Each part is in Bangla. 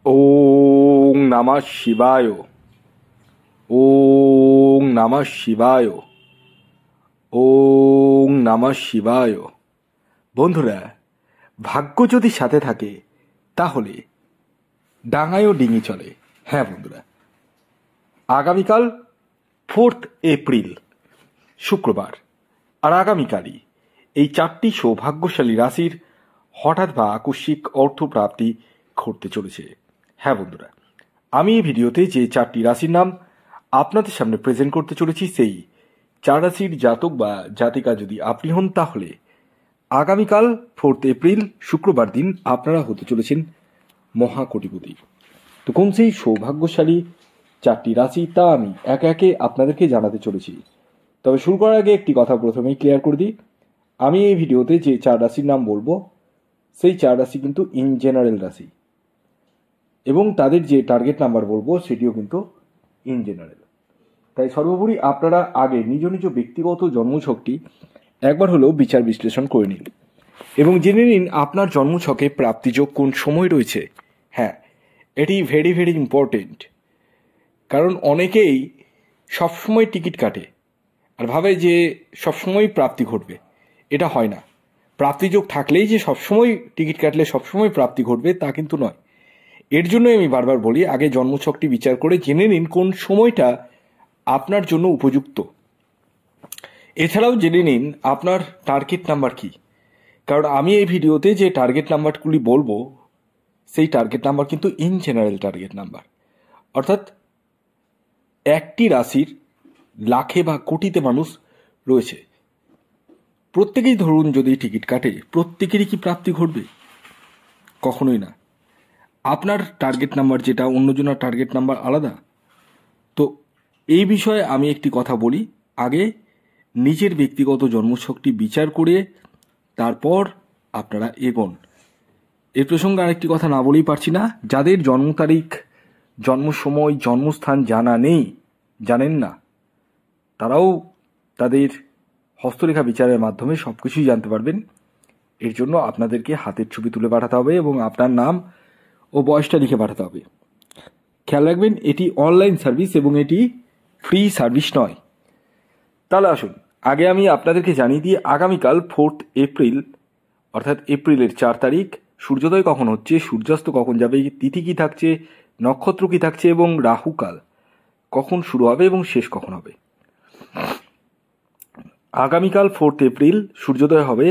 ওং নমঃ শিবায়। ওং নমঃ শিবায়। ওং নমঃ শিবায়। বন্ধুরা, ভাগ্য যদি সাথে থাকে তাহলে ডাঙায়ও ডিঙি চলে। হ্যাঁ বন্ধুরা, আগামীকাল 4 এপ্রিল শুক্রবার, আর আগামীকালই এই 4টি সৌভাগ্যশালী রাশির হঠাৎ বা আকস্মিক অর্থপ্রাপ্তি ঘটতে চলেছে। হ্যাঁ বন্ধুরা, আমি এই ভিডিওতে যে 4টি রাশির নাম আপনাদের সামনে প্রেজেন্ট করতে চলেছি, সেই 4 রাশির জাতক বা জাতিকা যদি আপনি হন তাহলে আগামীকাল 4 এপ্রিল শুক্রবার দিন আপনারা হতে চলেছেন মহাকোটিপতি। তো কোন সেই সৌভাগ্যশালী 4টি রাশি তা আমি একে একে আপনাদেরকে জানাতে চলেছি। তবে শুরু করার আগে একটি কথা প্রথমেই ক্লিয়ার করে দিই, আমি এই ভিডিওতে যে 4 রাশির নাম বলবো সেই 4 রাশি কিন্তু ইন জেনারেল রাশি, এবং তাদের যে টার্গেট নাম্বার বলবো সেটিও কিন্তু ইন জেনারেল। তাই সর্বোপরি আপনারা আগে নিজ নিজ ব্যক্তিগত জন্মছকটি একবার হলেও বিচার বিশ্লেষণ করে নিন এবং জেনে নিন আপনার জন্মছকে প্রাপ্তিযোগ কোন সময় রয়েছে। হ্যাঁ, এটি ভেরি ভেরি ইম্পর্টেন্ট, কারণ অনেকেই সবসময় টিকিট কাটে আর ভাবে যে সবসময় প্রাপ্তি ঘটবে। এটা হয় না। প্রাপ্তিযোগ থাকলেই যে সবসময় টিকিট কাটলে সবসময় প্রাপ্তি ঘটবে তা কিন্তু নয়। এর জন্যই আমি বারবার বলি, আগে জন্মছকটি বিচার করে জেনে নিন কোন সময়টা আপনার জন্য উপযুক্ত। এছাড়াও জেনে নিন আপনার টার্গেট নাম্বার কি, কারণ আমি এই ভিডিওতে যে টার্গেট নাম্বারগুলি বলবো সেই টার্গেট নাম্বার কিন্তু ইন জেনারেল টার্গেট নাম্বার, অর্থাৎ একটি রাশির লাখে বা কোটিতে মানুষ রয়েছে। প্রত্যেকেই ধরুন যদি টিকিট কাটে, প্রত্যেকেরই কি প্রাপ্তি ঘটবে? কখনোই না। আপনার টার্গেট নাম্বার যেটা, অন্যজনের টার্গেট নাম্বার আলাদা। তো এই বিষয়ে আমি একটি কথা বলি, আগে নিজের ব্যক্তিগত জন্মছকটি বিচার করে তারপর আপনারা এগোন। এই প্রসঙ্গে আরেকটি কথা না বলেই পারছি না, যাদের জন্ম তারিখ, জন্ম সময়, জন্মস্থান জানা নেই, জানেন না, তারাও তাদের হস্তরেখা বিচারের মাধ্যমে সব কিছুই জানতে পারবেন। এর জন্য আপনাদেরকে হাতের ছবি তুলে পাঠাতে হবে এবং আপনার নাম ও বয়সটা লিখে পাঠাতে হবে। খেয়াল রাখবেন, এটি অনলাইন সার্ভিস এবং এটি ফ্রি সার্ভিস নয়। তাহলে আসুন আগে আমি আপনাদেরকে জানিয়ে দিই, আগামীকাল 4 এপ্রিল অর্থাৎ এপ্রিলের 4 তারিখ সূর্যোদয় কখন হচ্ছে, সূর্যাস্ত কখন যাবে, তিথি কী থাকছে, নক্ষত্র কী থাকছে এবং রাহুকাল কখন শুরু হবে এবং শেষ কখন হবে। আগামীকাল 4 এপ্রিল সূর্যোদয় হবে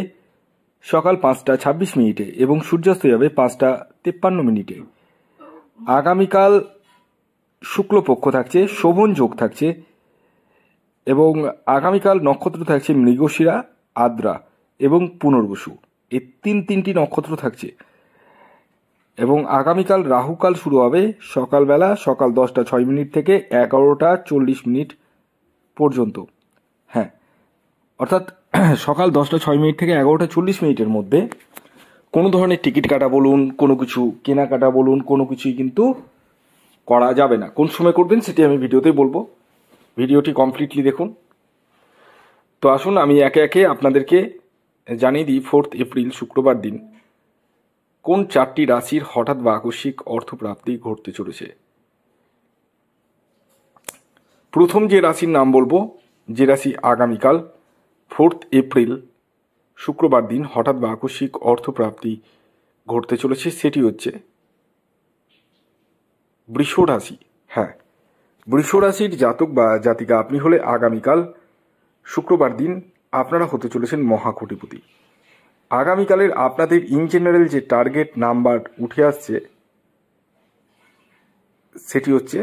সকাল 5টা 26 মিনিটে এবং সূর্যাস্ত যাবে 5টা 53 মিনিটে। আগামীকাল শুক্লপক্ষ থাকছে, শোভন যোগ থাকছে এবং আগামীকাল নক্ষত্র থাকছে মৃগশিরা, আদ্রা এবং পুনর্বসু। এই তিনটি নক্ষত্র থাকছে এবং আগামীকাল রাহুকাল শুরু হবে সকালবেলা সকাল 10টা 6 মিনিট থেকে 11টা 40 মিনিট পর্যন্ত। হ্যাঁ, অর্থাৎ সকাল 10টা 6 মিনিট থেকে 11টা 40 মিনিটের মধ্যে কোনো ধরনের টিকিট কাটা বলুন, কোনো কিছু কেনাকাটা বলুন, কোনো কিছুই কিন্তু করা যাবে না। কোন সময় করবেন সেটি আমি ভিডিওতে বলবো, ভিডিওটি কমপ্লিটলি দেখুন। তো আসুন আমি একে একে আপনাদেরকে জানিয়ে দিই 4 এপ্রিল শুক্রবার দিন কোন 4টি রাশির হঠাৎ বা আকস্মিক অর্থপ্রাপ্তি ঘটতে চলেছে। প্রথম যে রাশির নাম বলবো, যে রাশি আগামীকাল 4 এপ্রিল শুক্রবার দিন হঠাৎ বা আকস্মিক অর্থপ্রাপ্তি ঘটতে চলেছে, সেটি হচ্ছে বৃষ রাশি। হ্যাঁ, বৃষ রাশির জাতক বা জাতিকা আপনি হলে আগামীকাল শুক্রবার দিন আপনারা হতে চলেছেন মহাকোটিপতি। আগামীকালের আপনাদের ইন জেনারেল যে টার্গেট নাম্বার উঠে আসছে সেটি হচ্ছে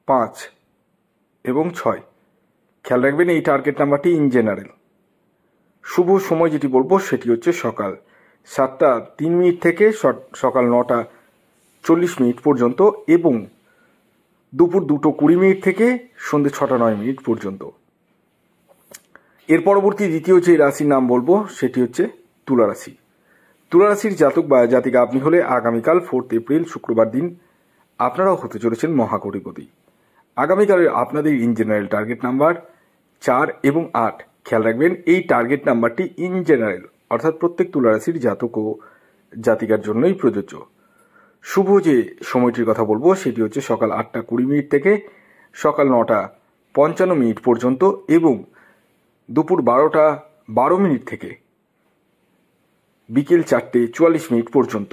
5 এবং 6। খেয়াল রাখবেন এই টার্গেট নাম্বারটি ইন জেনারেল। শুভ সময় যেটি বলবো সেটি হচ্ছে সকাল 7টা 3 মিনিট থেকে সকাল 9টা 40 মিনিট পর্যন্ত এবং দুপুর 2টো 20 মিনিট থেকে সন্ধ্যে 6টা 9 মিনিট পর্যন্ত। এর পরবর্তী দ্বিতীয় যে রাশির নাম বলবো সেটি হচ্ছে তুলা রাশি। তুলা রাশির জাতক বা জাতিকা আপনি হলে আগামীকাল 4 এপ্রিল শুক্রবার দিন আপনারাও হতে চলেছেন মহাকোটিপতি। আগামীকালের আপনাদের ইন জেনারেল টার্গেট নাম্বার 4 এবং 8। খেয়াল রাখবেন এই টার্গেট নাম্বারটি ইন জেনারেল, অর্থাৎ প্রত্যেক তুলা রাশির জাতক ও জাতিকার জন্যই প্রযোজ্য। শুভ যে সময়টির কথা বলবো সেটি হচ্ছে সকাল 8টা 20 মিনিট থেকে সকাল 9টা 55 মিনিট পর্যন্ত এবং দুপুর 12টা 12 মিনিট থেকে বিকেল 4টে 44 মিনিট পর্যন্ত।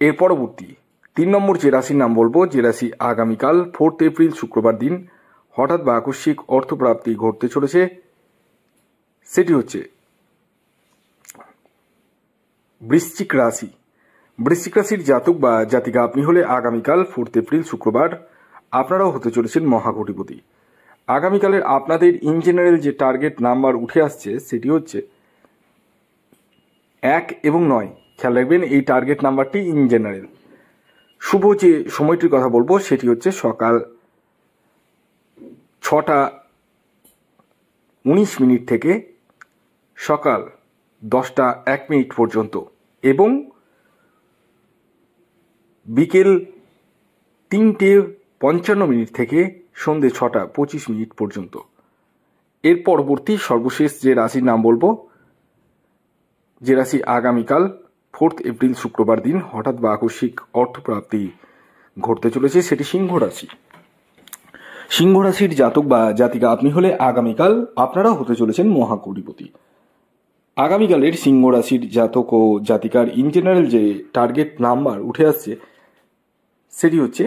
এর পরবর্তী 3 নম্বর যে রাশির নাম বলবো, যে রাশি আগামীকাল 4 এপ্রিল শুক্রবার দিন হঠাৎ বা আকস্মিক অর্থপ্রাপ্তি ঘটতে চলেছে, সেটি হচ্ছে বৃশ্চিক রাশি। বৃশ্চিক রাশির জাতক বা জাতিকা আপনি হলে আগামীকাল 4 এপ্রিল শুক্রবার আপনারাও হতে চলেছেন মহাকোটিপতি। আগামীকালের আপনাদের ইন জেনারেল যে টার্গেট নাম্বার উঠে আসছে সেটি হচ্ছে 1 এবং 9। খেয়াল রাখবেন এই টার্গেট নাম্বারটি ইন জেনারেল। শুভ যে সময়টির কথা বলবো সেটি হচ্ছে সকাল 6টা 19 মিনিট থেকে সকাল 10টা 1 মিনিট পর্যন্ত এবং বিকেল 3টে 55 মিনিট থেকে সন্ধ্যে 6টা 25 মিনিট পর্যন্ত। এর পরবর্তী সর্বশেষ যে রাশির নাম বলবো, যে রাশি আগামীকাল 4 এপ্রিল শুক্রবার দিন হঠাৎ বা আকস্মিক অর্থপ্রাপ্তি ঘটতে চলেছে, সেটি সিংহ রাশি। সিংহ রাশির জাতক বা জাতিকা আপনি হলে আগামীকাল আপনারাও হতে চলেছেন মহাকোটিপতি। আগামীকালের সিংহ রাশির জাতক ও জাতিকার ইন জেনারেল যে টার্গেট নাম্বার উঠে আসছে সেটি হচ্ছে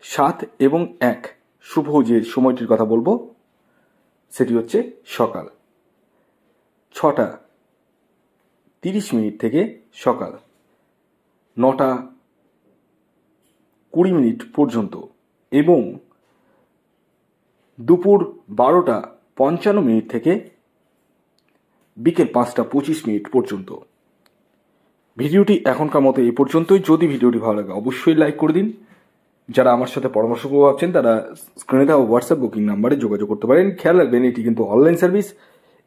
7 এবং 1। শুভ যে সময়টির কথা বলবো সেটি হচ্ছে সকাল 6টা 30 মিনিট থেকে সকাল 9টা 20 মিনিট পর্যন্ত এবং দুপুর 12টা 55 মিনিট থেকে বিকেল 5টা 25 মিনিট পর্যন্ত। ভিডিওটি এখনকার মতো এই পর্যন্তই। যদি ভিডিওটি ভালো লাগে অবশ্যই লাইক করে দিন। যারা আমার সাথে পরামর্শ করতে ভাবছেন তারা স্ক্রিনে দেওয়া হোয়াটসঅ্যাপ বুকিং নাম্বারে যোগাযোগ করতে পারেন। খেয়াল রাখবেন এটি কিন্তু অনলাইন সার্ভিস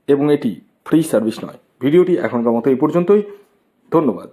এবং এটি ফ্রি সার্ভিস নয়। ভিডিওটি এখনকার মতো এই পর্যন্তই। ধন্যবাদ।